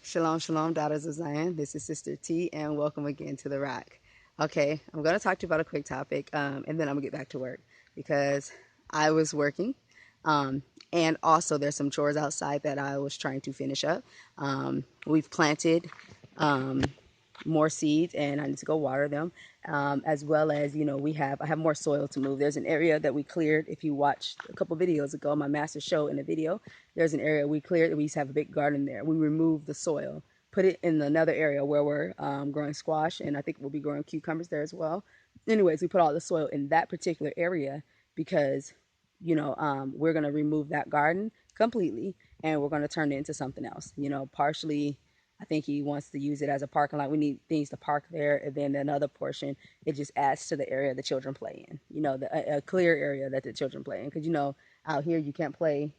Shalom, shalom, daughters of Zion. This is Sister T, and welcome again to the Rock. Okay, I'm going to talk to you about a quick topic, and then I'm going to get back to work because I was working, um, and also there's some chores outside that I was trying to finish up. We've planted um, more seeds, and I need to go water them. As well as I have more soil to move. There's an area that we cleared. If you watched a couple videos ago, my master show in a video, there's an area we cleared. We used to have a big garden there. We removed the soil, put it in another area where we're growing squash, and I think we'll be growing cucumbers there as well. Anyways, we put all the soil in that particular area because we're going to remove that garden completely, and we're going to turn it into something else. Partially, I think he wants to use it as a parking lot. We need things to park there, and then another portion, it just adds to the area the children play in. A clear area that the children play in, because out here you can't play.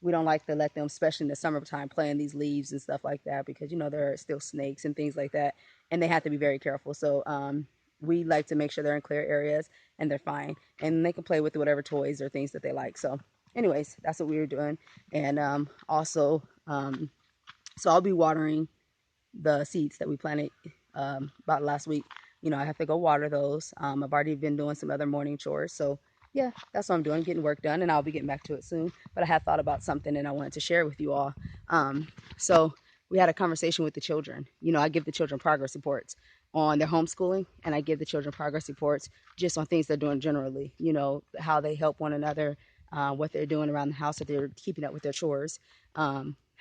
We don't like to let them, especially in the summertime, play in these leaves and stuff like that, because there are still snakes and things like that, and they have to be very careful. So we like to make sure they're in clear areas and they're fine, and they can play with whatever toys or things that they like. So anyways, that's what we were doing. And also so I'll be watering the seeds that we planted about last week. I have to go water those. I've already been doing some other morning chores. So, yeah, that's what I'm doing, getting work done, and I'll be getting back to it soon. But I have thought about something and I wanted to share with you all. So, we had a conversation with the children. I give the children progress reports on their homeschooling, and I give the children progress reports just on things they're doing generally, how they help one another, what they're doing around the house, if they're keeping up with their chores.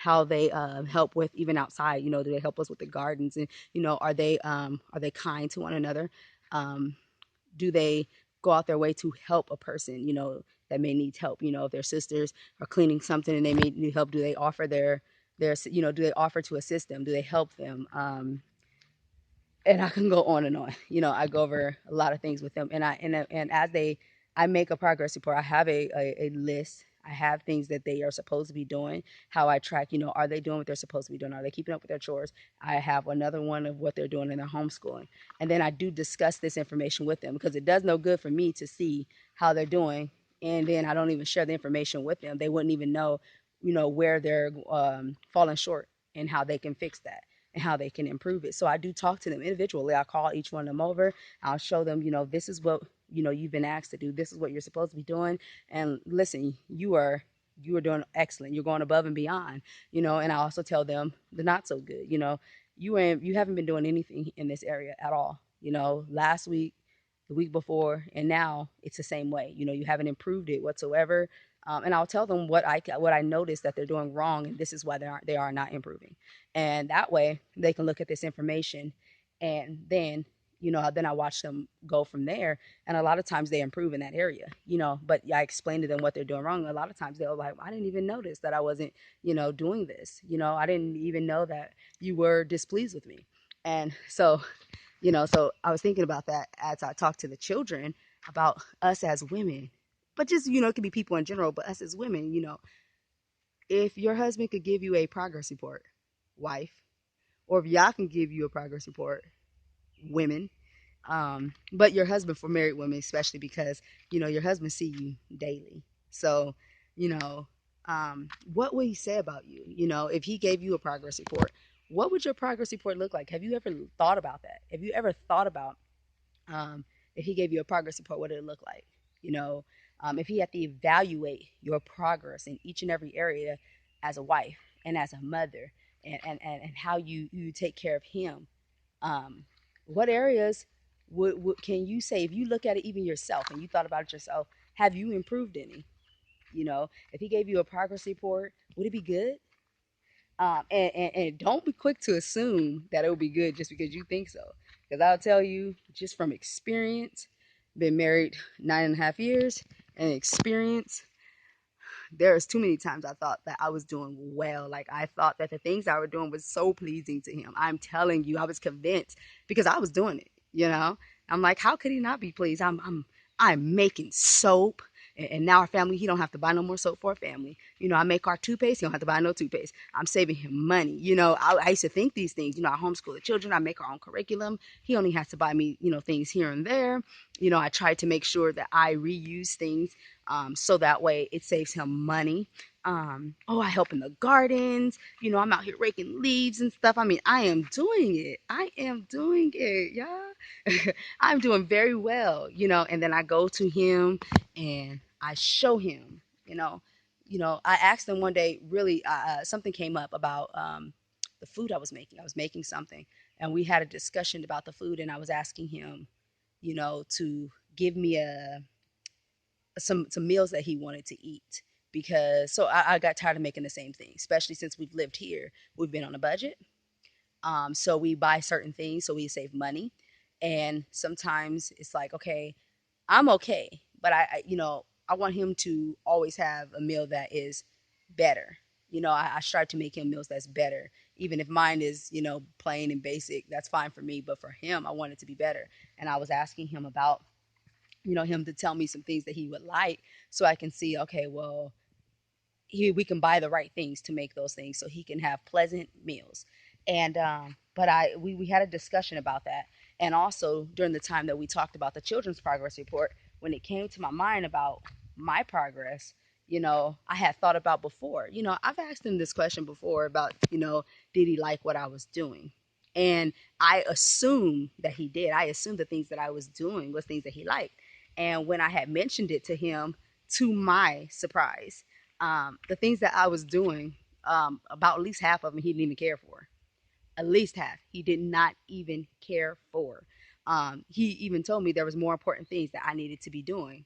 How they help with even outside. Do they help us with the gardens? And are they kind to one another? Do they go out their way to help a person? That may need help. If their sisters are cleaning something and they may need help, do they offer do they offer to assist them? Do they help them? And I can go on and on. I go over a lot of things with them, and as I make a progress report. I have a list. I have things that they are supposed to be doing. How I track, are they doing what they're supposed to be doing? Are they keeping up with their chores? I have another one of what they're doing in their homeschooling, and then I do discuss this information with them because it does no good for me to see how they're doing, and then I don't even share the information with them. They wouldn't even know, where they're falling short and how they can fix that and how they can improve it. So I do talk to them individually. I call each one of them over. I'll show them, this is what, you've been asked to do. This is what you're supposed to be doing. And listen, you are doing excellent. You're going above and beyond, and I also tell them the not so good. You haven't been doing anything in this area at all. Last week, the week before, and now it's the same way. You haven't improved it whatsoever. And I'll tell them what I noticed that they're doing wrong, and this is why they are not improving. And that way they can look at this information, and then I watch them go from there. And a lot of times they improve in that area, but I explain to them what they're doing wrong. A lot of times they're like, I didn't even notice that I wasn't, doing this. I didn't even know that you were displeased with me. And so I was thinking about that as I talked to the children about us as women, but just, it could be people in general, but us as women, if your husband could give you a progress report, wife, or if y'all can give you a progress report, women, but your husband, for married women especially, because your husband see you daily. So you know what would he say about you? If he gave you a progress report, what would your progress report look like? Have you ever thought about that? Have you ever thought about if he gave you a progress report, what did it look like? you know if he had to evaluate your progress in each and every area as a wife and as a mother, and how you take care of him, what areas would can you say, if you look at it even yourself and you thought about it yourself, have you improved any? If he gave you a progress report, would it be good? And don't be quick to assume that it will be good just because you think so, because I'll tell you, just from experience, been married 9.5 years, and experience, there's too many times I thought that I was doing well. Like, I thought that the things I was doing was so pleasing to him. I'm telling you, I was convinced because I was doing it. I'm like, how could he not be pleased? I'm making soap. And now our family, he don't have to buy no more soap for our family. I make our toothpaste, he don't have to buy no toothpaste. I'm saving him money. I used to think these things. I homeschool the children. I make our own curriculum. He only has to buy me, things here and there. I try to make sure that I reuse things, so that way it saves him money. Oh, I help in the gardens. I'm out here raking leaves and stuff. I mean, I am doing it. I am doing it, y'all. I'm doing very well, and then I go to him and I show him, I asked him one day, really, something came up about the food I was making. I was making something, and we had a discussion about the food, and I was asking him, to give me some meals that he wanted to eat, because I got tired of making the same thing, especially since we've lived here. We've been on a budget, so we buy certain things so we save money, and sometimes it's like, okay, I'm okay, but I want him to always have a meal that is better. I strive to make him meals that's better, even if mine is plain and basic. That's fine for me, but for him, I want it to be better. And I was asking him about him to tell me some things that he would like, so I can see, okay, well, we can buy the right things to make those things so he can have pleasant meals. And but we had a discussion about that. And also during the time that we talked about the children's progress report, when it came to my mind about my progress, I had thought about before. I've asked him this question before about, did he like what I was doing? And I assumed that he did. I assumed the things that I was doing was things that he liked. And when I had mentioned it to him, to my surprise, the things that I was doing, about at least half of them he didn't even care for. At least half he did not even care for. He even told me there was more important things that I needed to be doing.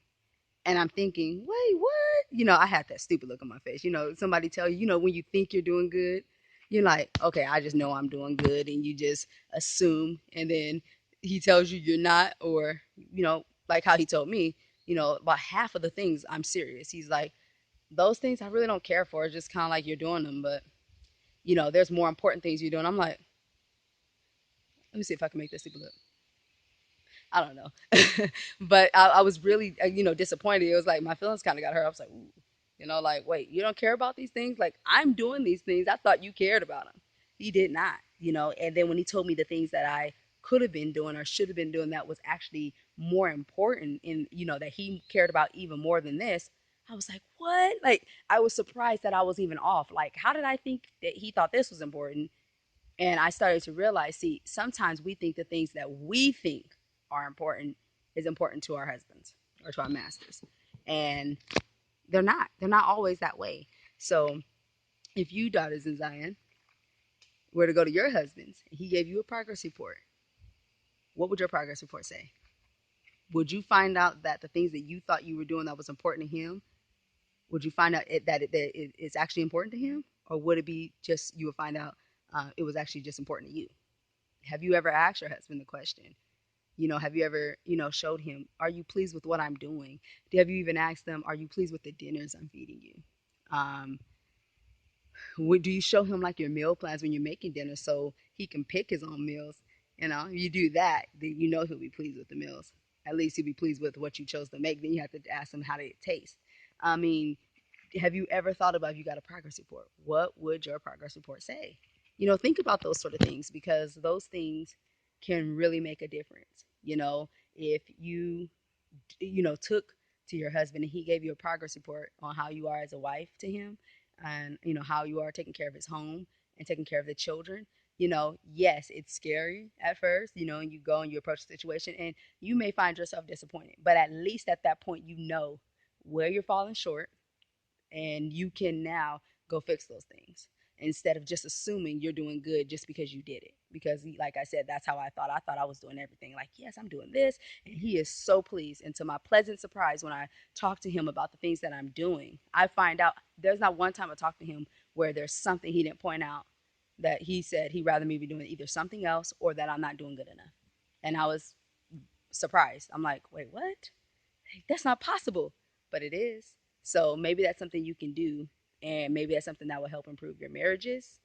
And I'm thinking, wait, what? I had that stupid look on my face. Somebody tell you, when you think you're doing good, you're like, okay, I just know I'm doing good. And you just assume. And then he tells you you're not, or, like how he told me, about half of the things I'm serious. He's like, those things I really don't care for. It's just kind of like you're doing them, but there's more important things you're doing. I'm like, let me see if I can make this super look. I don't know, but I was really, disappointed. It was like my feelings kind of got hurt. I was like, ooh, like, wait, you don't care about these things? Like, I'm doing these things. I thought you cared about them. He did not, And then when he told me the things that I could have been doing or should have been doing that was actually more important, and that he cared about even more than this, I was like, what? Like, I was surprised that I was even off. Like, how did I think that he thought this was important? And I started to realize, see, sometimes we think the things that we think are important is important to our husbands or to our masters. And they're not. They're not always that way. So if you, daughters in Zion, were to go to your husband's and he gave you a progress report, what would your progress report say? Would you find out that the things that you thought you were doing that was important to him, would you find out it's actually important to him? Or would it be just you would find out it was actually just important to you? Have you ever asked your husband the question? Have you ever, showed him, are you pleased with what I'm doing? Have you even asked them, are you pleased with the dinners I'm feeding you? Um, do you show him like your meal plans when you're making dinner so he can pick his own meals? You do that, then he'll be pleased with the meals. At least he'll be pleased with what you chose to make. Then you have to ask him how did it taste. I mean, have you ever thought about, if you got a progress report, what would your progress report say? Think about those sort of things, because those things can really make a difference. If you took to your husband and he gave you a progress report on how you are as a wife to him, and how you are taking care of his home and taking care of the children. Yes, it's scary at first, and you go and you approach the situation and you may find yourself disappointed, but at least at that point where you're falling short, and you can now go fix those things instead of just assuming you're doing good just because you did it. Because, like I said, that's how I thought I was doing everything. Like, yes, I'm doing this, and he is so pleased. And to my pleasant surprise, when I talk to him about the things that I'm doing, I find out there's not one time I talk to him where there's something he didn't point out that he said he'd rather me be doing either something else or that I'm not doing good enough. And I was surprised. I'm like, wait, what? That's not possible, but it is. So maybe that's something you can do, and maybe that's something that will help improve your marriages,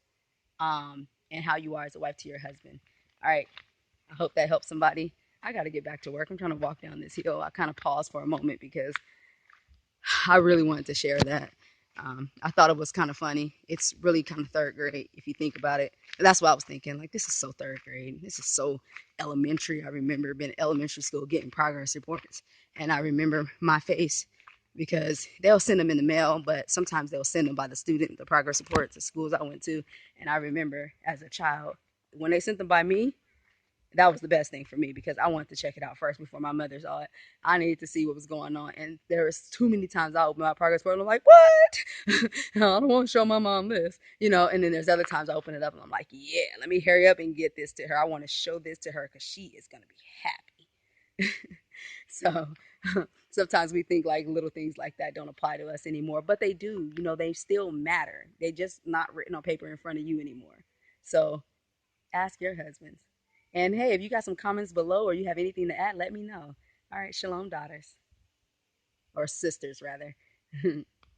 and how you are as a wife to your husband. All right, I hope that helps somebody. I got to get back to work. I'm trying to walk down this hill. I kind of paused for a moment because I really wanted to share that. I thought it was kind of funny. It's really kind of third grade if you think about it. That's what I was thinking. Like, this is so third grade. This is so elementary. I remember being in elementary school getting progress reports, and I remember my face because they'll send them in the mail, but sometimes they'll send them by the student, the progress reports, the schools I went to. And I remember as a child, when they sent them by me, that was the best thing for me because I wanted to check it out first before my mother saw it. I needed to see what was going on. And there was too many times I opened my progress report and I'm like, what? I don't want to show my mom this, And then there's other times I open it up and I'm like, yeah, let me hurry up and get this to her. I want to show this to her because she is going to be happy. So sometimes we think like little things like that don't apply to us anymore, but they do. They still matter. They just not written on paper in front of you anymore. So ask your husbands. And hey, if you got some comments below or you have anything to add, let me know. All right, shalom, daughters, or sisters, rather.